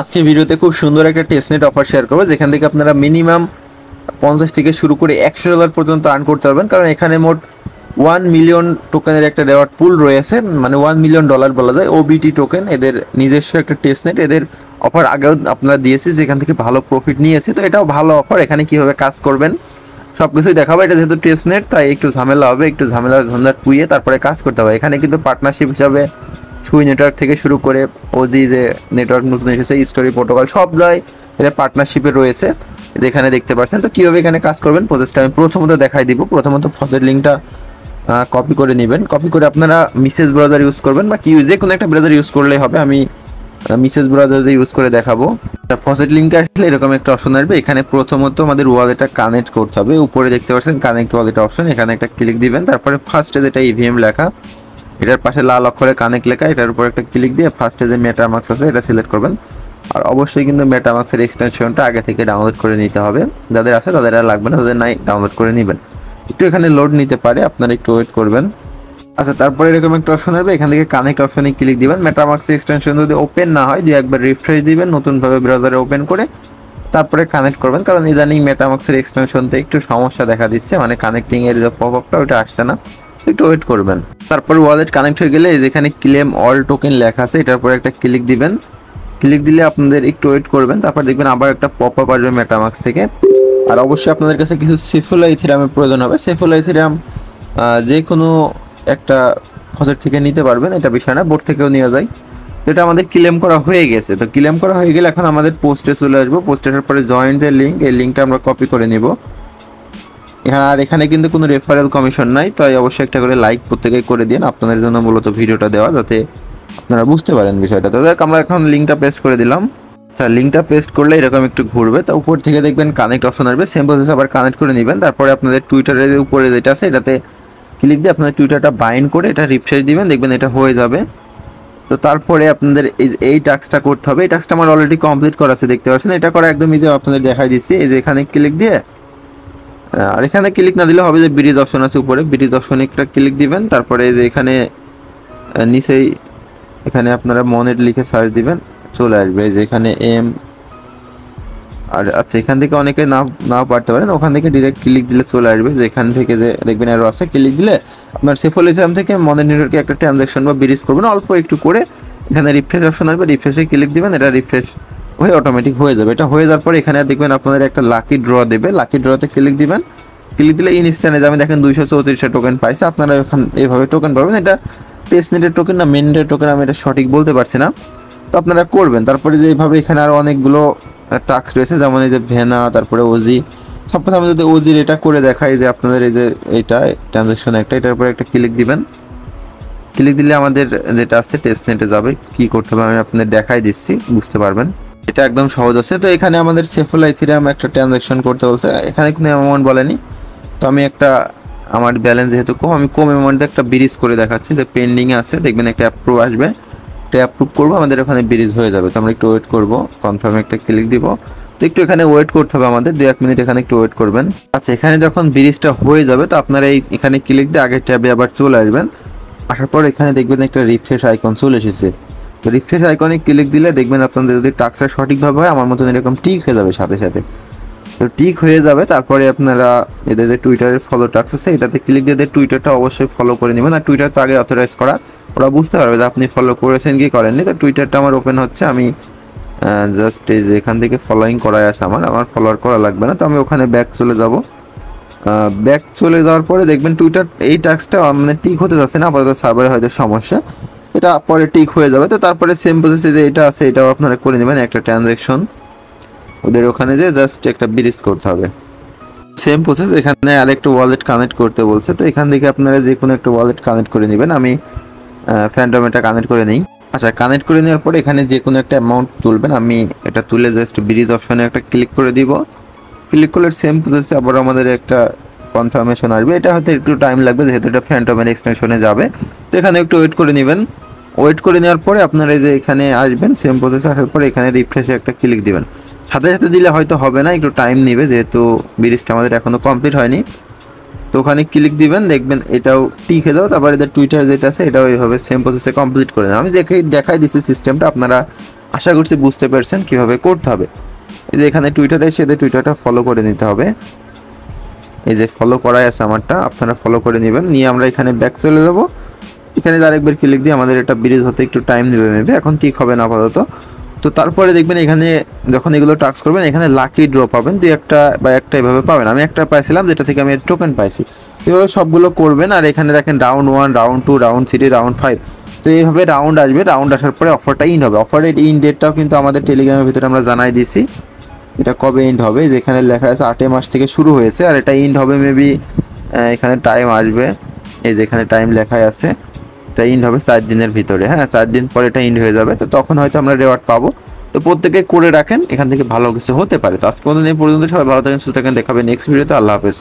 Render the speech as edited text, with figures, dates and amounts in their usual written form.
আজকে ভিডিওতে খুব সুন্দর একটা টেস্টনেট অফার শেয়ার করবো, যেখান থেকে আপনারা মিনিমাম 50 থেকে শুরু করে $100 পর্যন্ত আর্ন করতে পারবেন। কারণ এখানে মোট 1 মিলিয়ন টোকেনের একটা রেওয়ার্ড পুল রয়েছে, মানে $1 মিলিয়ন বলা যায়। ওবিটি টোকেন এদের নিজস্ব একটা টেস্টনেট, এদের অফার আগেও আপনারা দিয়েছি, যেখান থেকে ভালো প্রফিট নিয়েছি। তো এটাও ভালো অফার। এখানে কিভাবে কাজ করবেন সব কিছুই দেখাবো। এটা যেহেতু টেস্টনেট তাই একটু ঝামেলা হবে, একটু ঝামেলার ঝঞ্ঝাট পুইয়ে তারপরে কাজ করতে হবে। এখানে কিন্তু পার্টনারশিপ হিসাবে সুই নেটওয়ার্ক থেকে শুরু করে ওজি যে নেটওয়ার্ক নতুন এসেছে, স্টোরি প্রোটোকল, সব যায় এটা পার্টনারশিপে রয়েছে, যেখানে দেখতে পাচ্ছেন। তো কীভাবে এখানে কাজ করবেন প্রসেসটা আমি প্রথমত দেখাই দিব। প্রথমত ফসের লিঙ্কটা কপি করে নেবেন। কপি করে আপনারা মিসেস ব্রাউজার ইউজ করবেন বা যে কোনো একটা ব্রাউজার ইউজ করলেই হবে। আমি মিসেস ব্রাউজার ইউজ করে দেখাবো। ফসেট লিঙ্কে আসলে এরকম একটা অপশন আসবে। এখানে প্রথমত আমাদের ওয়ালেটটা কানেক্ট করতে হবে। উপরে দেখতে পাচ্ছেন কানেক্ট ওয়ালেট অপশন, এখানে একটা ক্লিক দিবেন। তারপরে ফার্স্টে যেটা ইভিএম লেখা, এটার পাশে লাল অক্ষরে কানেক্ট লেখা, এটার উপর একটা ক্লিক দিয়ে ফার্স্টে যে মেটামাক্স আছে এটা সিলেক্ট করবেন। আর অবশ্যই কিন্তু মেটামাক্সের এক্সটেনশনটা আগে থেকে ডাউনলোড করে নিতে হবে। যাদের আছে তাদের আর লাগবে না, যাদের নাই ডাউনলোড করে নেবেন। একটু এখানে লোড নিতে পারে, আপনারা একটু ওয়েট করবেন। আচ্ছা, তারপরে এরকম একটা অপশন আসবে, এখান থেকে কানেক্ট অপশনে ক্লিক দিবেন। মেটামাক্স এক্সটেনশন যদি ওপেন না হয়, দুই একবার রিফ্রেশ দিবেন নতুনভাবে ব্রাউজারে ওপেন করে, তারপরে কানেক্ট করবেন। কারণ ইদানিং মেটামাক্সের এক্সটেনশনতে একটু সমস্যা দেখা দিচ্ছে, মানে কানেক্টিং এর যে পপআপটা ওটা আসছে না, একটু ওয়েট করবেন। তারপর ওয়ালেট কানেক্ট হয়ে গেলে যেখানে ক্লেম অল টোকেন লেখা আছে এটার উপরে একটা ক্লিক দিবেন। ক্লিক দিলে আপনাদের একটু ওয়েট করবেন, তারপর দেখবেন আবার একটা পপআপ আসবে মেটামাক্স থেকে। আর অবশ্যই আপনাদের কাছে কিছু সেফুলা ইথেরিয়ামের প্রয়োজন হবে। সেফুলা ইথেরিয়াম যে কোনো একটা ফসেট থেকে নিতে পারবেন, এটা বিষয় না, বোর্ড থেকেও নেওয়া যায়। তো এটা আমাদের ক্লেম করা হয়ে গেছে। তো ক্লেম করা হয়ে গেলে এখন আমাদের পোস্টে চলে আসবো। পোস্টে আসার পরে জয়েন্ট যে লিঙ্ক, এই লিঙ্কটা আমরা কপি করে নিব। এখানে কিন্তু কোনো রেফারেল কমিশন নাই, তাই অবশ্যই একটা করে লাইক প্রত্যেকেই করে দিন। আপনাদের জন্য মূলত ভিডিওটা দেওয়া, যাতে আপনারা বুঝতে পারেন বিষয়টা। তো দেখ আমরা এখন লিঙ্কটা পেস্ট করে দিলাম। আচ্ছা, লিঙ্কটা পেস্ট করলে এরকম একটু ঘুরবে। তো উপর থেকে দেখবেন কানেক্ট অপশন আসবে, সেম প্রসেস আবার কানেক্ট করে নেবেন। তারপরে আপনাদের টুইটারের উপরে যেটা আছে এটাতে ক্লিক দিয়ে আপনাদের টুইটারটা বাইন্ড করে এটা রিফ্রেশ দিবেন, দেখবেন এটা হয়ে যাবে। তো তারপরে আপনাদের এই টাস্কটা করতে হবে। এই টাস্কটা আমার অলরেডি কমপ্লিট করা আছে, দেখতে পাচ্ছেন। এটা করা একদম ইজি, আপনাদের দেখাই দিচ্ছি। এই যে এখানে ক্লিক দিয়ে, আর এখানে ক্লিক না দিলে হবে যে ব্রিজ অপশন আছে উপরে, ব্রিজ অপশনে একটা ক্লিক দিবেন। তারপরে এই যে এখানে নিচেই এখানে আপনারা মনেট লিখে সার্চ দিবেন, চলে আসবে এই যে এখানে এম। আর আচ্ছা, এখান থেকে অনেকে নাও পারতে পারেন, ওখান থেকে ডিরেক্ট ক্লিক দিলে চলে আসবে। যে এখান থেকে যে দেখবেন এরো আছে, ক্লিক দিলে আপনার সেফুল ইসলাম থেকে মনের নেটওয়ার্কে একটা ট্রানজ্যাকশন বা ব্রিজ করবেন অল্প একটু করে। এখানে রিফ্রেশ অপশন আসবে, রিফ্রেশে ক্লিক দিবেন, এটা রিফ্রেশ হয়ে অটোমেটিক হয়ে যাবে। এটা হয়ে যাওয়ার পরে এখানে দেখবেন আপনাদের একটা লাকি ড্র দেবে, লাকি ড্রতে ক্লিক দিবেন। ক্লিক দিলে ইনস্ট্যান্টে যাবেন, দেখেন 234টা টোকেন পাইছে। আপনারা এখানে এইভাবে টোকেন পাবেন। এটা টেস্টনেটের টোকেন না মেন নেটের টোকেন, আমি এটা সঠিক বলতে পারছি না। তো আপনারা করবেন। তারপরে যে এইভাবে এখানে আরও অনেকগুলো টাস্ক রয়েছে, যেমন এই যে ভেনা, তারপরে ওজি। সাপোজ আমি যদি ওজির এটা করে দেখাই, যে আপনাদের এই যে এইটা ট্রানজ্যাকশন একটা, এটার উপরে একটা ক্লিক দিবেন। ক্লিক দিলে আমাদের যেটা আছে টেস্টনেটে যাবে। কি করতে হবে আমি আপনাদের দেখাই দিচ্ছি, বুঝতে পারবেন। এটা একদম সহজ আছে। তো এখানে আমাদের সেফুল ইথেরিয়াম একটা ট্রানজ্যাকশন করতে বলছে, এখানে কোনো অ্যামাউন্ট বলেনি। তো আমি একটা, আমার ব্যালেন্স যেহেতু কম, আমি কম অ্যামাউন্টে একটা ব্রিজ করে দেখাচ্ছি। যে পেন্ডিংয়ে আছে, দেখবেন একটা অ্যাপ্রুভ আসবে, এটা অ্যাপ্রুভ করবো, আমাদের ওখানে ব্রিজ হয়ে যাবে। তো আমরা একটু ওয়েট করবো, কনফার্মে একটা ক্লিক দিব। তো একটু এখানে ওয়েট করতে হবে আমাদের, 2-1 মিনিট এখানে একটু ওয়েট করবেন। আচ্ছা, এখানে যখন ব্রিজটা হয়ে যাবে, তো আপনারা এখানে ক্লিক দিয়ে আগের ট্যাবে আবার চলে আসবেন। আসার পর এখানে দেখবেন একটা রিফ্রেশ আইকন চলে এসেছে। তো রিফ্রেশ আইকনে ক্লিক দিলে দেখবেন আপনাদের যদি টাস্কটা সঠিকভাবে হয়, আমার মতন এরকম টিক হয়ে যাবে সাথে সাথে। তো টিক হয়ে যাবে। তারপরে আপনারা এদের যে টুইটারের ফলো টাস্ক আছে এটাতে ক্লিক দিয়ে টুইটারটা অবশ্যই ফলো করে নেবেন। আর টুইটার তো আগে অথরাইজ করা, ওরা বুঝতে পারবে যে আপনি ফলো করেছেন কি করেননি। তো টুইটারটা আমার ওপেন হচ্ছে, আমি জাস্ট এই যে এখান থেকে ফলোইং করাই আছে, আমার ফলোয়ার করা লাগবে না। তো আমি ওখানে ব্যাক চলে যাব। ব্যাক চলে যাওয়ার পরে দেখবেন টুইটার এই টাস্কটা মানে টিক হতে যাচ্ছে না, আপাতত সার্ভারে হয়তো সমস্যা, এটা পরে টিক হয়ে যাবে। তো তারপরে সেম প্রসেসে যে এটা আছে এটাও আপনারা করে নেবেন, একটা ট্রানজ্যাকশন ওদের ওখানে যে জাস্ট একটা ব্রিজ করতে হবে। সেম প্রসেস, এখানে আরেকটা ওয়ালেট কানেক্ট করতে বলছে। তো এখান থেকে আপনারা যে কোনো একটা ওয়ালেট কানেক্ট করে নেবেন। আমি ফ্যান্টম এটা কানেক্ট করে নিই। আচ্ছা, কানেক্ট করে নেওয়ার পরে এখানে যে কোনো একটা অ্যামাউন্ট তুলবেন। আমি এটা তুলে জাস্ট ব্রিজ অপশনে একটা ক্লিক করে দিব। ক্লিক করলে সেম প্রসেসে আবার আমাদের একটা কনফার্মেশন আসবে। এটা হয়তো একটু টাইম লাগবে, যেহেতু এটা ফ্যান্টমের এক্সটেনশনে যাবে। তো এখানে একটু ওয়েট করে নেবেন। ওয়েট করে নেওয়ার পরে আপনারা এই যে এখানে আসবেন, সেম প্রসেস আসার পরে এখানে রিফ্রেশে একটা ক্লিক দিবেন। সাথে সাথে দিলে হয়তো হবে না, একটু টাইম নেবে, যেহেতু ব্রিজটা আমাদের এখনও কমপ্লিট হয়নি। তো ওখানে ক্লিক দিবেন, দেখবেন এটাও টিক হয়ে যাবে। তারপর এদের টুইটার যেটা আছে এটাও এইভাবে সেম প্রসেসে কমপ্লিট করে নেন। আমি দেখাই দিচ্ছি সিস্টেমটা, আপনারা আশা করছি বুঝতে পারছেন কীভাবে করতে হবে। এই যে এখানে টুইটারে এসে এদের টুইটারটা ফলো করে নিতে হবে। এই যে ফলো করাই আছে আমারটা, আপনারা ফলো করে নেবেন। নিয়ে আমরা এখানে ব্যাক চলে যাব। এখানে আরেকবার ক্লিক দিয়ে আমাদের এটা ব্রিজ হতে একটু টাইম নেবে মেবি, এখন ঠিক হবে না আপাতত। তো তারপরে দেখবেন এখানে যখন এগুলো টাস্ক করবেন এখানে লাকি ড্র পাবেন, দুই একটা বা একটা এভাবে পাবেন। আমি একটা পাইছিলাম যেটা থেকে আমি টোকেন পাইছি। এভাবে সবগুলো করবেন। আর এখানে দেখেন রাউন্ড 1, রাউন্ড 2, রাউন্ড 3, রাউন্ড 5, তো এইভাবে রাউন্ড আসবে। রাউন্ড আসার পরে অফারটা ইন্ড হবে। অফারের ইন ডেটটাও কিন্তু আমাদের টেলিগ্রামের ভিতরে আমরা জানাই দিছি, এটা কবে এন্ড হবে। যেখানে লেখা আছে 8 মাস থেকে শুরু হয়েছে, আর এটা এন্ড হবে মেবি, এখানে টাইম আসবে, এই যেখানে টাইম লেখাই আছে, এটা এন্ড হবে 4 দিনের ভিতরে। হ্যাঁ, 4 দিন পরে এটা এন্ড হয়ে যাবে। তো তখন হয়তো আমরা রেওয়ার্ড পাবো। তো প্রত্যেকে করে রাখেন, এখান থেকে ভালো কিছু হতে পারে। তো আজকে মতো এই পর্যন্ত, সবাই ভালো থাকেন, সুস্থ থাকেন, দেখাবে নেক্সট ভিডিওতে। আল্লাহ হাফেজ।